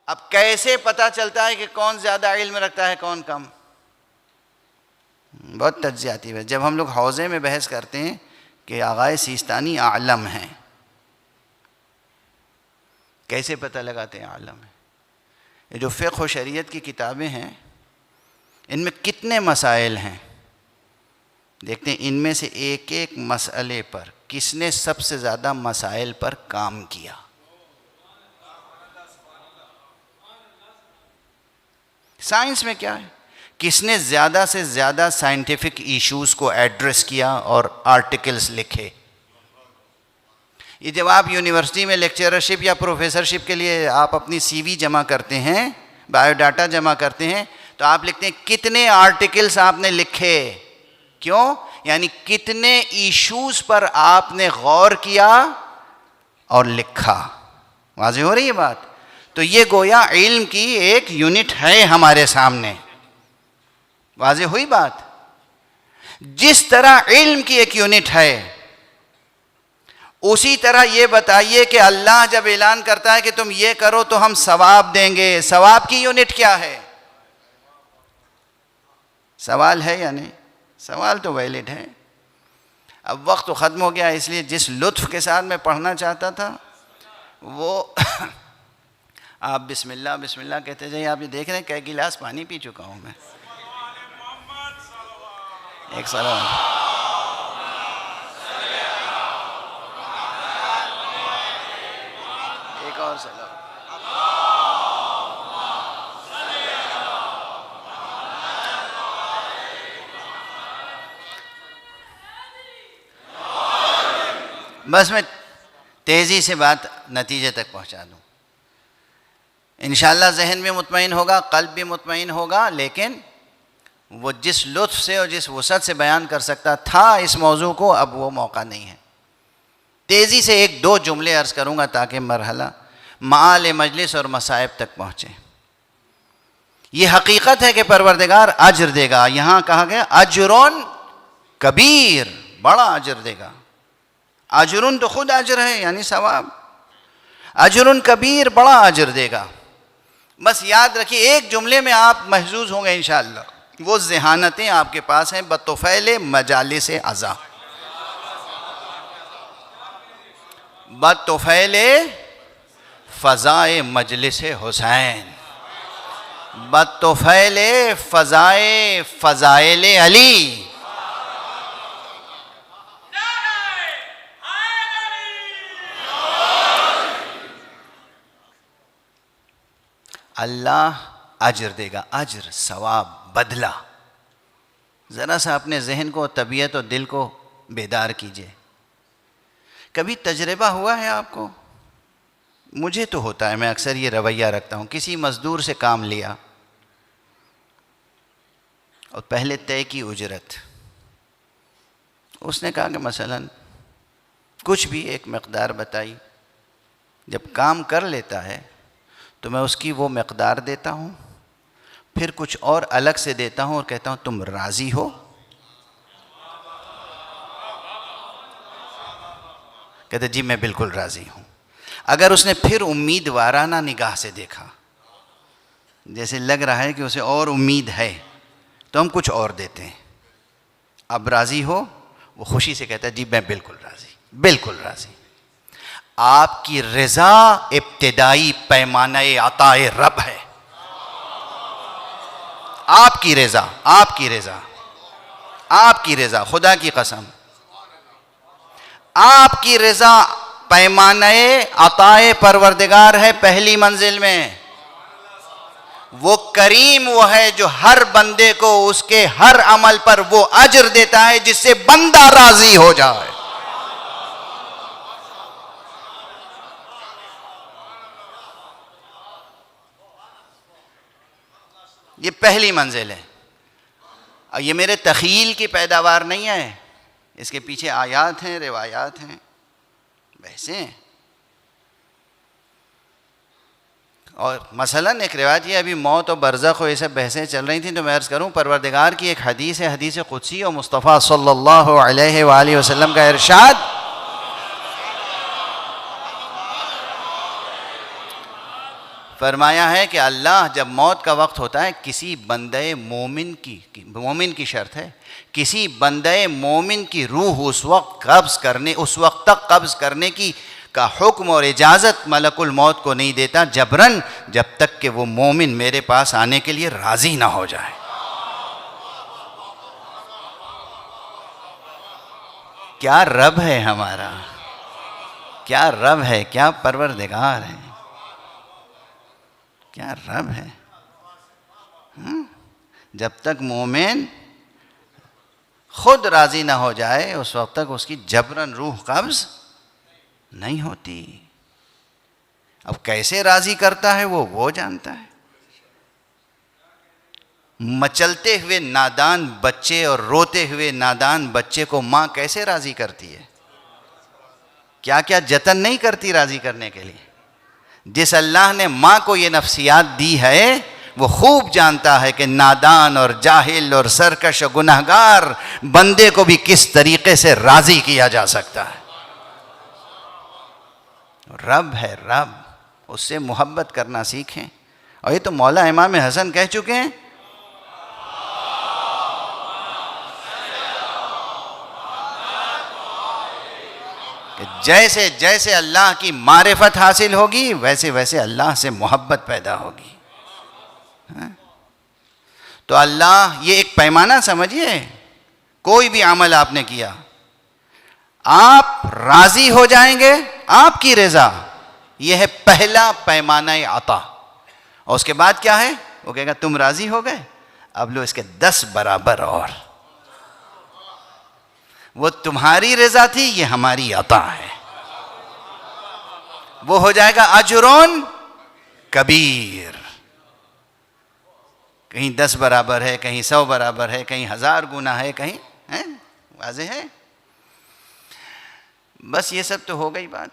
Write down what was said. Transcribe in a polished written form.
अब कैसे पता चलता है कि कौन ज़्यादा इल्म रखता है कौन कम? बहुत तज्जियाती है। जब हम लोग हौज़े में बहस करते हैं कि आगाए सिस्तानी आलम हैं, कैसे पता लगाते हैं आलम है? ये जो फ़िक़्ह व शरीयत की किताबें हैं, इनमें कितने मसाइल हैं, देखते हैं इनमें से एक एक मसले पर किसने सबसे ज़्यादा मसाइल पर काम किया। साइंस में क्या है, किसने ज़्यादा से ज़्यादा साइंटिफिक इश्यूज़ को एड्रेस किया और आर्टिकल्स लिखे। ये जब आप यूनिवर्सिटी में लेक्चरशिप या प्रोफेसरशिप के लिए आप अपनी सीवी जमा करते हैं, बायोडाटा जमा करते हैं, तो आप लिखते हैं कितने आर्टिकल्स आपने लिखे। क्यों? यानी कितने इश्यूज़ पर आपने गौर किया और लिखा। वाज़ेह हो रही है बात? तो ये गोया इल्म की एक यूनिट है हमारे सामने। वाज़ेह हुई बात? जिस तरह इल्म की एक यूनिट है, उसी तरह ये बताइए कि अल्लाह जब ऐलान करता है कि तुम ये करो तो हम सवाब देंगे, सवाब की यूनिट क्या है? सवाल है या नहीं? सवाल तो वैलिड है। अब वक्त तो ख़त्म हो गया, इसलिए जिस लुत्फ़ के साथ मैं पढ़ना चाहता था वो आप बिस्मिल्लाह बिस्मिल्लाह कहते जाइए। आप ये देख रहे हैं कई गिलास पानी पी चुका हूँ मैं। एक सलाम। एक और सलाम। बस मैं तेज़ी से बात नतीजे तक पहुँचा दूँ। इंशाअल्लाह ज़हन भी मुतमईन होगा, क़ल्ब भी मुतमईन होगा, लेकिन वो जिस लुत्फ़ से और जिस वसअत से बयान कर सकता था इस मौजू को, अब वो मौका नहीं है। तेज़ी से एक दो जुमले अर्ज़ करूँगा ताकि मरहला माल मजलिस और मसाइब तक पहुँचे। ये हकीकत है कि परवरदिगार अज्र देगा। यहाँ कहा गया अज्रुन कबीर, बड़ा अज्र देगा। अज्रुन तो खुद अज्र है, यानी सवाब। अज्रुन कबीर, बड़ा अज्र देगा। बस याद रखिए, एक जुमले में आप महजूज होंगे इंशाअल्लाह। वो ज़हानतें आपके पास हैं बतौफ़ैल मजालिस अज़ा, बतौफ़ैल फ़ज़ाए मजलिस हुसैन, बतौफ़ैल फ़ज़ाए फ़ज़ाइल अली। अल्लाह अज्र देगा, अज्र, सवाब, बदला। ज़रा सा अपने जहन को, तबीयत और दिल को बेदार कीजिए। कभी तजर्बा हुआ है आपको? मुझे तो होता है, मैं अक्सर ये रवैया रखता हूँ। किसी मज़दूर से काम लिया और पहले तय की उजरत, उसने कहा कि मसलन कुछ भी एक मकदार बताई। जब काम कर लेता है तो मैं उसकी वो मकदार देता हूँ, फिर कुछ और अलग से देता हूँ और कहता हूँ तुम राज़ी हो? कहते जी मैं बिल्कुल राज़ी हूँ। अगर उसने फिर उम्मीदवाराना निगाह से देखा, जैसे लग रहा है कि उसे और उम्मीद है, तो हम कुछ और देते हैं। अब राज़ी हो? वो खुशी से कहता है जी मैं बिल्कुल राज़ी, बिल्कुल राज़ी। आपकी रज़ा इब्तिदाई पैमाने अताए रब है। आपकी रज़ा, आपकी रज़ा, आपकी रज़ा, खुदा की कसम, आपकी रज़ा पैमाने अताए परवरदिगार है पहली मंजिल में। वो करीम वो है जो हर बंदे को उसके हर अमल पर वो अज्र देता है जिससे बंदा राज़ी हो जाए। ये पहली मंजिल है। और ये मेरे तख़ील की पैदावार नहीं है, इसके पीछे आयात हैं, रिवायात हैं, बहसें हैं। और मसलन एक रिवायत ये, अभी मौत और बरज़ख और ये सब बहसें चल रही थी, तो मैं अर्ज़ करूँ परवरदिगार की एक हदीस है, हदीस क़ुदसी, और मुस्तफ़ा सल्लल्लाहु अलैहि वालैहि वसल्लम का इरशाद, फरमाया है कि अल्लाह जब मौत का वक्त होता है, किसी बंदे मोमिन की शर्त है, किसी बंदे मोमिन की रूह उस वक्त तक कब्ज़ करने की का हुक्म और इजाज़त मलकुल मौत को नहीं देता जबरन, जब तक कि वो मोमिन मेरे पास आने के लिए राज़ी ना हो जाए। क्या रब है हमारा, क्या रब है, क्या परवरदिगार है, क्या रब है। जब तक मोमिन खुद राज़ी ना हो जाए उस वक्त तक उसकी जबरन रूह कब्ज़ नहीं होती। अब कैसे राज़ी करता है वो जानता है। मचलते हुए नादान बच्चे और रोते हुए नादान बच्चे को माँ कैसे राज़ी करती है, क्या क्या जतन नहीं करती राज़ी करने के लिए। जिस अल्लाह ने माँ को ये नफ्सियात दी है वो खूब जानता है कि नादान और जाहिल और सरकश और गुनहगार बंदे को भी किस तरीके से राज़ी किया जा सकता है। रब है रब, उससे मोहब्बत करना सीखें। और ये तो मौला इमाम हसन कह चुके हैं, जैसे जैसे अल्लाह की मारिफत हासिल होगी वैसे वैसे अल्लाह से मोहब्बत पैदा होगी। तो अल्लाह, ये एक पैमाना समझिए, कोई भी अमल आपने किया, आप राजी हो जाएंगे, आपकी रज़ा, यह है पहला पैमाना अता। और उसके बाद क्या है, वो कहेगा तुम राजी हो गए, अब लो इसके 10 बराबर और। वो तुम्हारी रज़ा थी, ये हमारी अता है। वो हो जाएगा अजरुन कबीर। कहीं 10 बराबर है, कहीं 100 बराबर है, कहीं 1000 गुना है, कहीं है, वाज़ेह है। बस ये सब तो हो गई बात।